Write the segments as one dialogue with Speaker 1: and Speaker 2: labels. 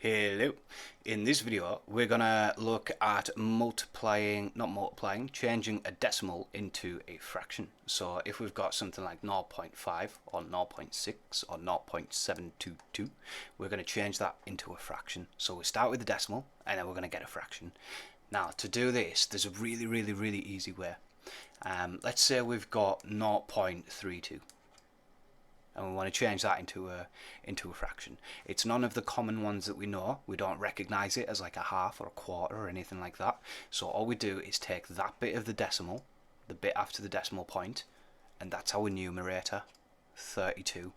Speaker 1: Hello. In this video, we're gonna look at changing a decimal into a fraction. So if we've got something like 0.5 or 0.6 or 0.722, we're gonna change that into a fraction. So we start with the decimal and then we're gonna get a fraction. Now to do this, there's a really easy way. Let's say we've got 0.32. And we want to change that into a fraction. It's none of the common ones that we know. We don't recognize it as like a half or a quarter or anything like that. So all we do is take that bit of the decimal, the bit after the decimal point, and that's our numerator, 32.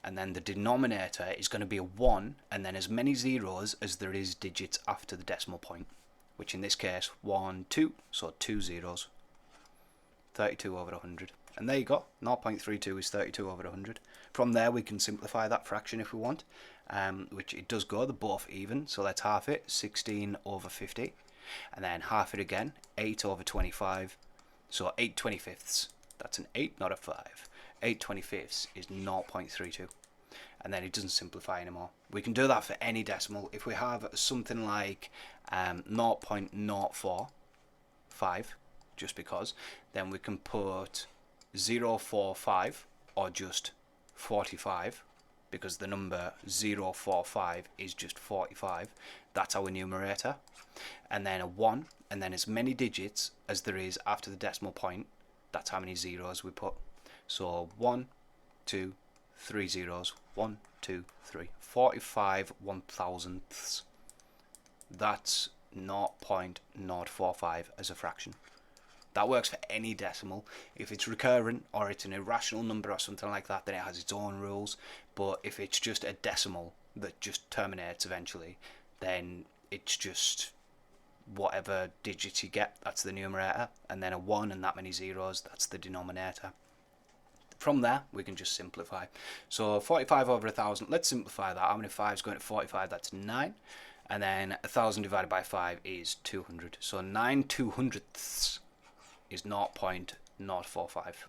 Speaker 1: And then the denominator is going to be a 1 and then as many zeros as there is digits after the decimal point, which in this case 1, 2, so 2 zeros. 32 over 100. And there you go, 0.32 is 32 over 100. From there we can simplify that fraction if we want, which it does go, they're both even, so let's half it, 16 over 50. And then half it again, 8 over 25, so 8/25, that's an 8, not a 5. 8/25 is 0.32. And then it doesn't simplify anymore. We can do that for any decimal. If we have something like 0.045, just because, then we can put 0.45 or just 45, because the number 0.45 is just 45. That's our numerator. And then a 1, and then as many digits as there is after the decimal point, that's how many zeros we put. So 1, 2, 3 zeros, 1, 2, 3, 45 1,000ths. That's 0.045 as a fraction. That works for any decimal. If it's recurrent or it's an irrational number or something like that, then it has its own rules. But if it's just a decimal that just terminates eventually, then it's just whatever digits you get, that's the numerator, and then a 1 and that many zeros, that's the denominator. From there, we can just simplify. So 45 over 1,000, let's simplify that. How many 5's going to 45? That's 9. And then 1,000 divided by 5 is 200. So 9/200ths is 0.045.